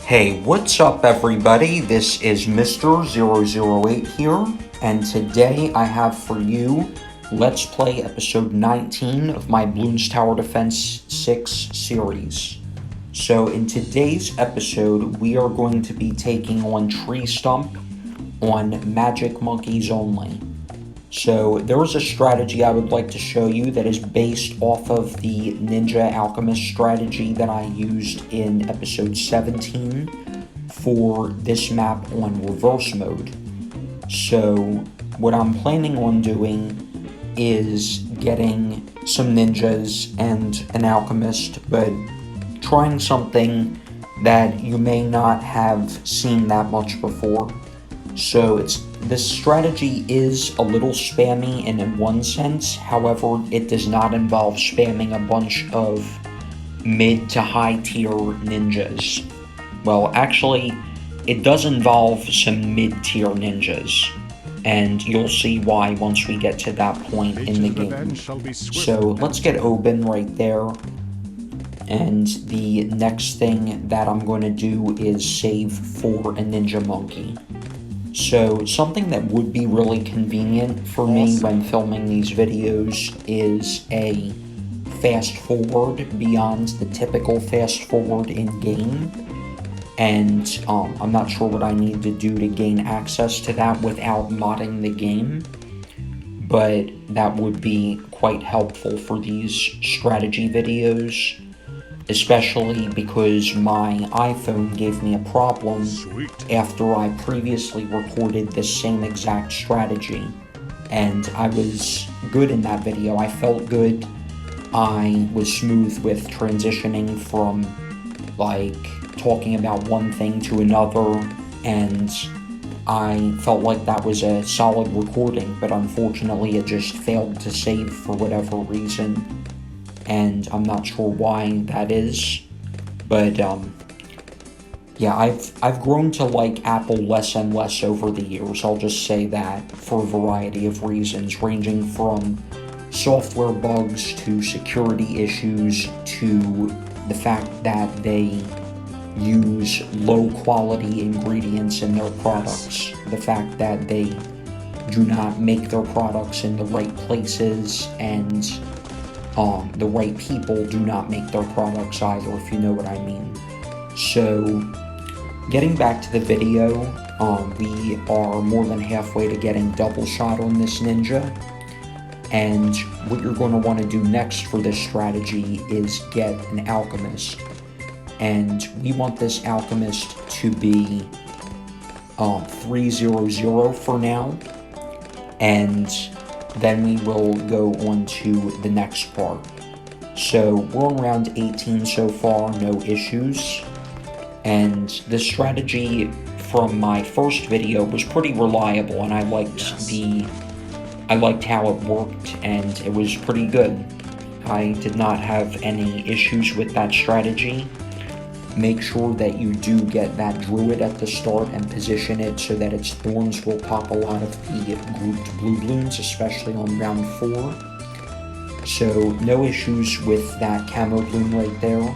Hey, what's up everybody? This is Mr. 008 here, and today I have for you Let's Play episode 19 of my Bloons Tower Defense 6 series. So in today's episode, we are going to be taking on Tree Stump on Magic Monkeys only. So there is a strategy I would like to show you that is based off of the Ninja Alchemist strategy that I used in episode 17 for this map on reverse mode. So what I'm planning on doing is getting some ninjas and an alchemist, but trying something that you may not have seen that much before. So this strategy is a little spammy in one sense, however, it does not involve spamming a bunch of mid to high tier ninjas. Well, actually, it does involve some mid tier ninjas, and you'll see why once we get to that point in the game. So let's get Obyn right there, and the next thing that I'm going to do is save for a ninja monkey. So something that would be really convenient for me when filming these videos is a fast forward beyond the typical fast forward in game. And I'm not sure what I need to do to gain access to that without modding the game. But that would be quite helpful for these strategy videos. Especially because my iPhone gave me a problem after I previously recorded this same exact strategy. And I was good in that video. I felt good. I was smooth with transitioning from, like, talking about one thing to another. And I felt like that was a solid recording. But unfortunately, it just failed to save for whatever reason. And I'm not sure why that is, but yeah, I've grown to like Apple less and less over the years. I'll just say that for a variety of reasons, ranging from software bugs to security issues to the fact that they use low quality ingredients in their products, the fact that they do not make their products in the right places, and the right people do not make their products either, if you know what I mean. So, getting back to the video, we are more than halfway to getting double shot on this ninja. And what you're going to want to do next for this strategy is get an alchemist. And we want this alchemist to be 300 for now. And then we will go on to the next part. So we're on round 18 so far, no issues. And this strategy from my first video was pretty reliable, and I liked how it worked, and it was pretty good. I did not have any issues with that strategy. Make sure that you do get that druid at the start and position it so that its thorns will pop a lot of the grouped blue bloons, especially on round 4. So no issues with that camo bloon right there.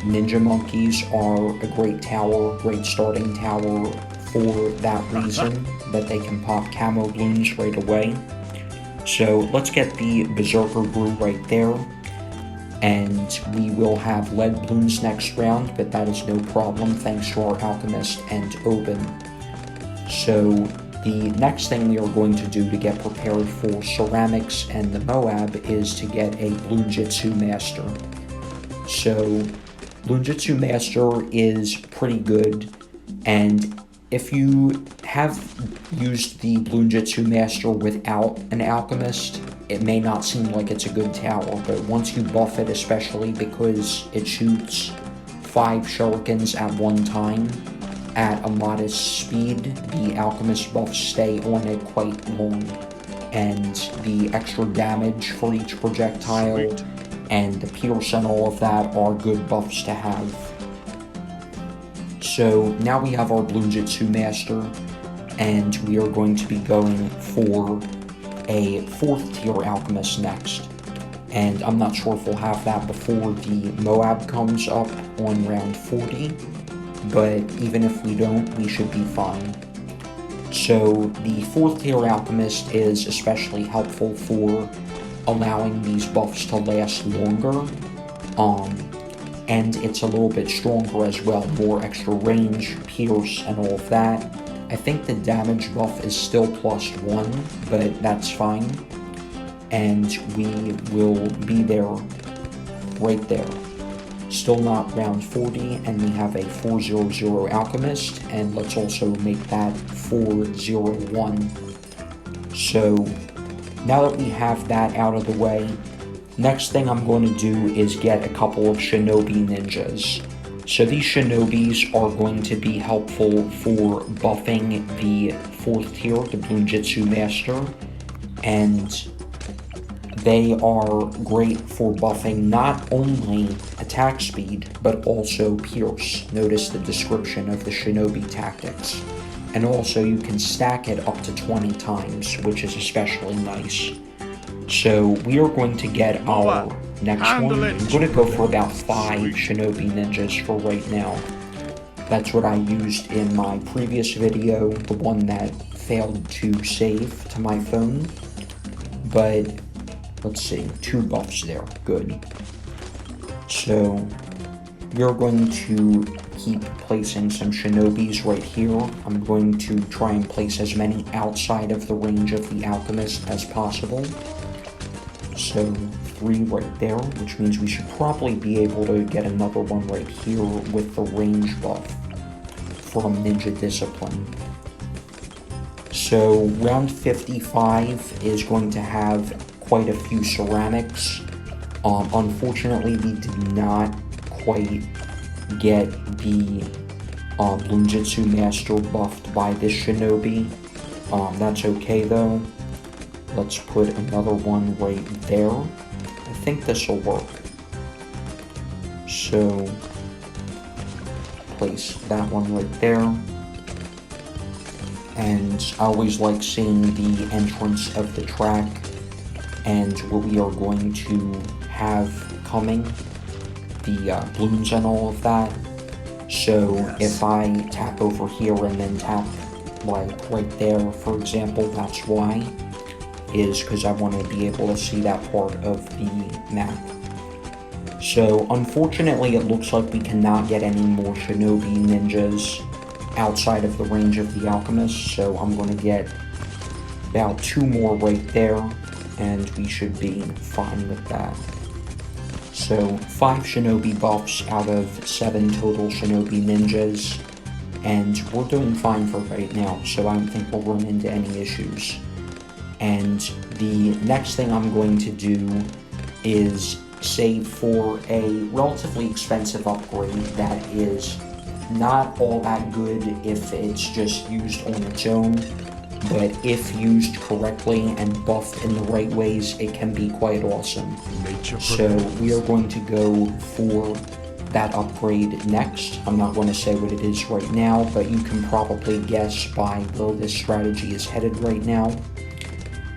Ninja monkeys are a great tower, great starting tower for that reason, that they can pop camo bloons right away. So let's get the berserker brew right there. And we will have lead bloons next round, but that is no problem thanks to our alchemist and Obyn. So the next thing we are going to do to get prepared for ceramics and the Moab is to get a Bloonjitsu master. So Bloonjitsu master is pretty good, and if you have used the Bloonjitsu master without an alchemist, it may not seem like it's a good tower, but once you buff it, especially because it shoots 5 shurikens at one time at a modest speed, the alchemist buffs stay on it quite long, and the extra damage for each projectile and the pierce and all of that are good buffs to have. So now we have our Bloonjitsu master, and we are going to be going for a 4th tier alchemist next. and I'm not sure if we'll have that before the Moab comes up on round 40, but even if we don't, we should be fine. So the 4th tier Alchemist is especially helpful for allowing these buffs to last longer, and it's a little bit stronger as well, more extra range, pierce, and all of that. I think the damage buff is still +1, but that's fine, and we will be there, right there. Still not round 40, and we have a 400 Alchemist, and let's also make that 401. So now that we have that out of the way, next thing I'm going to do is get a couple of Shinobi Ninjas. So these Shinobis are going to be helpful for buffing the 4th tier, the Bloonjitsu Master, and they are great for buffing not only attack speed, but also pierce. Notice the description of the Shinobi tactics. And also you can stack it up to 20 times, which is especially nice. So we are going to get our next one. I'm going to go for about 5 Shinobi Ninjas for right now. That's what I used in my previous video, the one that failed to save to my phone. But let's see, 2 buffs there, good. So we're going to keep placing some Shinobis right here. I'm going to try and place as many outside of the range of the Alchemist as possible. So 3 right there, which means we should probably be able to get another one right here with the range buff from Ninja Discipline. So round 55 is going to have quite a few ceramics. Unfortunately, we did not quite get the Bloonjitsu Master buffed by this Shinobi. That's okay though. Let's put another one right there. I think this will work. So place that one right there. And I always like seeing the entrance of the track and what we are going to have coming, the Bloons and all of that. So if I tap over here and then tap like right there, for example, that's why, is because I want to be able to see that part of the map. So unfortunately it looks like we cannot get any more Shinobi Ninjas outside of the range of the Alchemist, so I'm going to get about 2 more right there, and we should be fine with that. So 5 Shinobi buffs out of 7 total Shinobi Ninjas, and we're doing fine for right now, so I don't think we'll run into any issues. And the next thing I'm going to do is save for a relatively expensive upgrade that is not all that good if it's just used on its own, but if used correctly and buffed in the right ways, it can be quite awesome. So we are going to go for that upgrade next. I'm not going to say what it is right now, but you can probably guess by where this strategy is headed right now.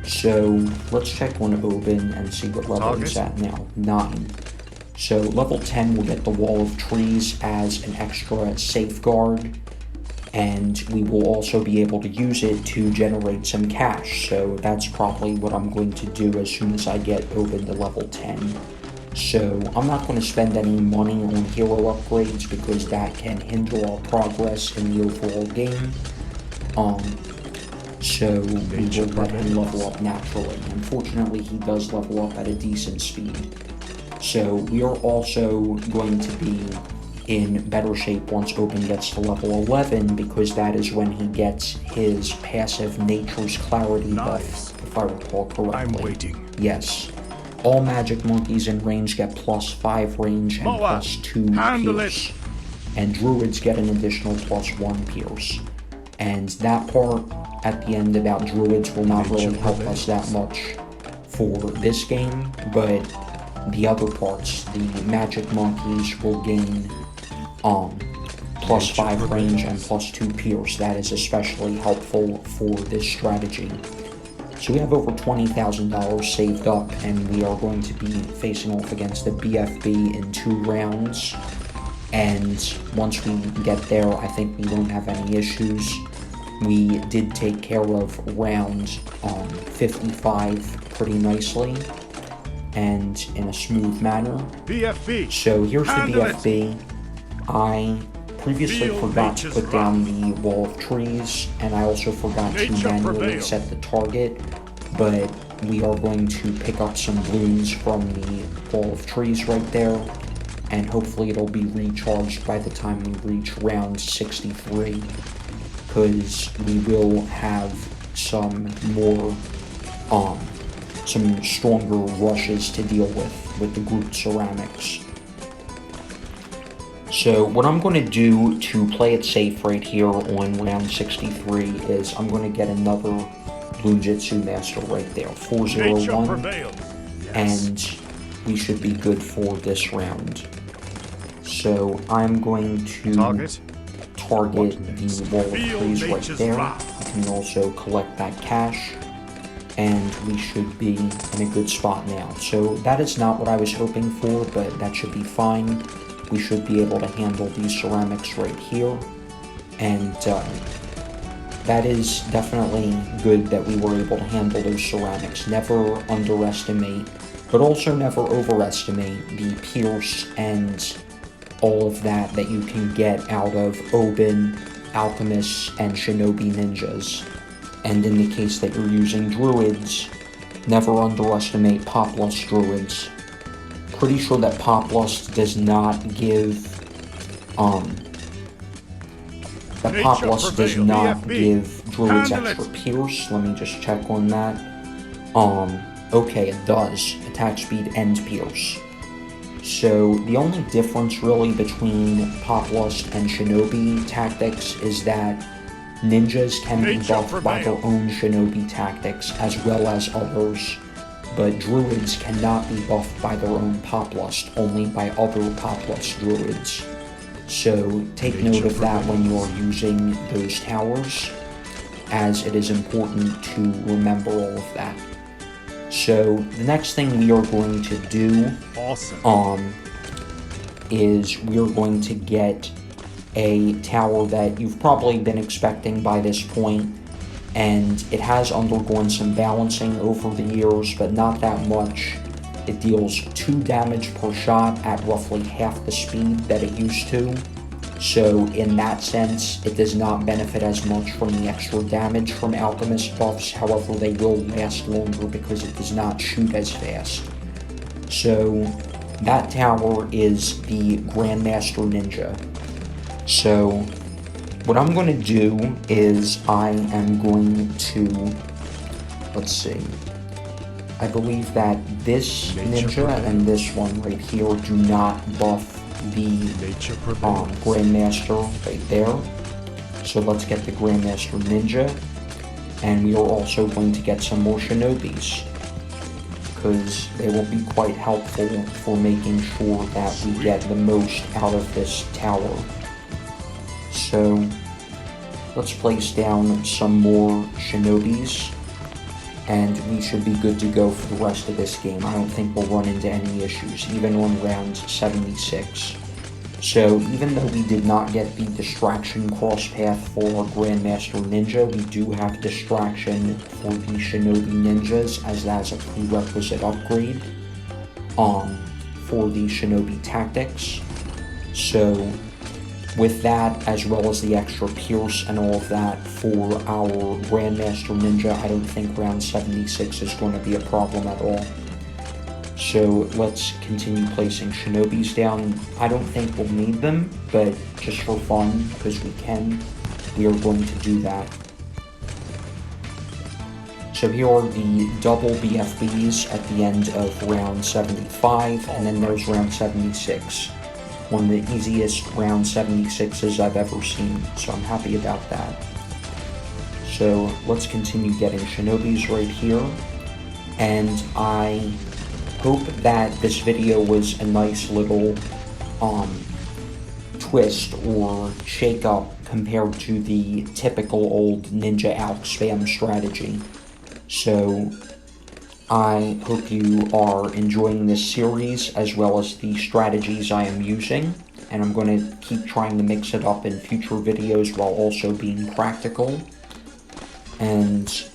So let's check on Obyn and see what level he's at now. 9. So level 10 will get the Wall of Trees as an extra safeguard, and we will also be able to use it to generate some cash. So that's probably what I'm going to do as soon as I get Obyn to level 10. So I'm not going to spend any money on hero upgrades because that can hinder our progress in the overall game. So we will let him level up naturally. Unfortunately, he does level up at a decent speed. So we are also going to be in better shape once Obyn gets to level 11, because that is when he gets his passive Nature's Clarity buff, if I recall correctly. I'm waiting. Yes. All magic monkeys in range get +5 range and +2 pierce. And druids get an additional +1 pierce. And that part at the end about druids will not really help us that much for this game, but the other parts, the magic monkeys will gain +5 range and +2 pierce. That is especially helpful for this strategy. So we have over $20,000 saved up, and we are going to be facing off against the BFB in 2 rounds. And once we get there, I think we won't have any issues. We did take care of round 55 pretty nicely and in a smooth manner. BFB. So here's the BFB. I previously forgot to put down the wall of trees, and I also forgot to manually set the target, but we are going to pick up some Bloons from the wall of trees right there, and hopefully it'll be recharged by the time we reach round 63, because we will have some more, some stronger rushes to deal with the grouped ceramics. So what I'm going to do to play it safe right here on round 63 is I'm going to get another Bloonjitsu Master right there, 401, and we should be good for this round. So I'm going to target the wall of trees right there. You can also collect that cash, and we should be in a good spot now. So that is not what I was hoping for, but that should be fine. We should be able to handle these ceramics right here, and that is definitely good that we were able to handle those ceramics. Never underestimate, but also never overestimate the pierce and all of that you can get out of Obyn, Alchemists, and Shinobi Ninjas. And in the case that you're using Druids, never underestimate Poplust Druids. Pretty sure that Poplust does not give, give Druids extra pierce. Let me just check on that. Okay, it does. Attack speed and pierce. So the only difference really between Poplust and Shinobi tactics is that ninjas can be buffed by their own Shinobi tactics as well as others, but Druids cannot be buffed by their own Poplust, only by other Poplust Druids. So take note of that when you are using those towers, as it is important to remember all of that. So the next thing we are going to do is we are going to get a tower that you've probably been expecting by this point, and it has undergone some balancing over the years, but not that much. It deals 2 damage per shot at roughly half the speed that it used to. So in that sense, it does not benefit as much from the extra damage from Alchemist buffs. However, they will last longer because it does not shoot as fast. So that tower is the Grandmaster Ninja. So what I'm going to do is I am going to, let's see, I believe that this ninja and this one right here do not buff the Grandmaster right there. So let's get the Grandmaster Ninja, and we are also going to get some more Shinobis, because they will be quite helpful for making sure that we get the most out of this tower. So let's place down some more Shinobis, and we should be good to go for the rest of this game. I don't think we'll run into any issues, even on round 76. So even though we did not get the Distraction cross path for our Grandmaster Ninja, we do have Distraction for the Shinobi Ninjas, as that's a prerequisite upgrade for the Shinobi tactics. So with that, as well as the extra pierce and all of that for our Grandmaster Ninja, I don't think round 76 is going to be a problem at all. So let's continue placing Shinobis down. I don't think we'll need them, but just for fun, because we can, we are going to do that. So here are the double BFBs at the end of round 75, and then there's round 76. One of the easiest round 76s I've ever seen, so I'm happy about that. So let's continue getting Shinobis right here, and I hope that this video was a nice little twist or shake up compared to the typical old Ninja Alch spam strategy. So I hope you are enjoying this series as well as the strategies I am using, and I'm going to keep trying to mix it up in future videos while also being practical, and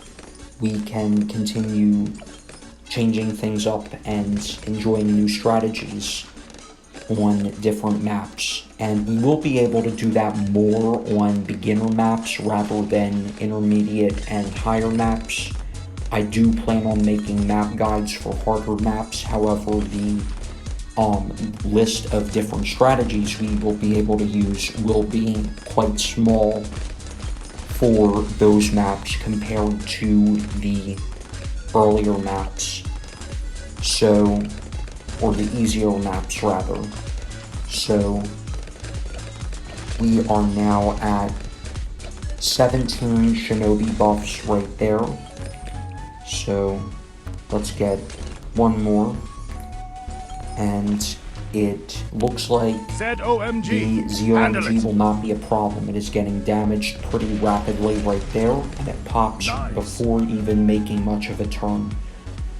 we can continue changing things up and enjoying new strategies on different maps. And we will be able to do that more on beginner maps rather than intermediate and higher maps. I do plan on making map guides for harder maps, however the list of different strategies we will be able to use will be quite small for those maps compared to the earlier maps, so, or the easier maps rather. So we are now at 17 shinobi buffs right there. So let's get one more, and it looks like the ZOMG will not be a problem. It is getting damaged pretty rapidly right there, and it pops before even making much of a turn.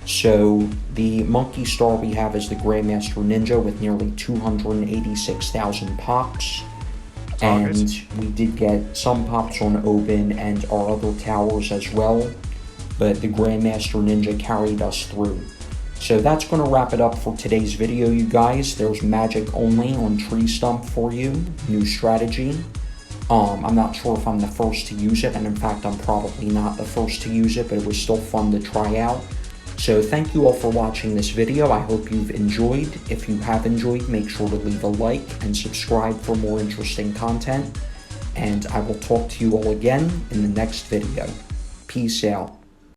So the monkey star we have is the Grandmaster Ninja with nearly 286,000 pops. And we did get some pops on Obyn and our other towers as well, but the Grandmaster Ninja carried us through. So that's going to wrap it up for today's video, you guys. There's magic only on Tree Stump for you, new strategy. I'm not sure if I'm the first to use it, and in fact I'm probably not the first to use it, but it was still fun to try out. So thank you all for watching this video. I hope you've enjoyed. If you have enjoyed, make sure to leave a like and subscribe for more interesting content. And I will talk to you all again in the next video. Peace out.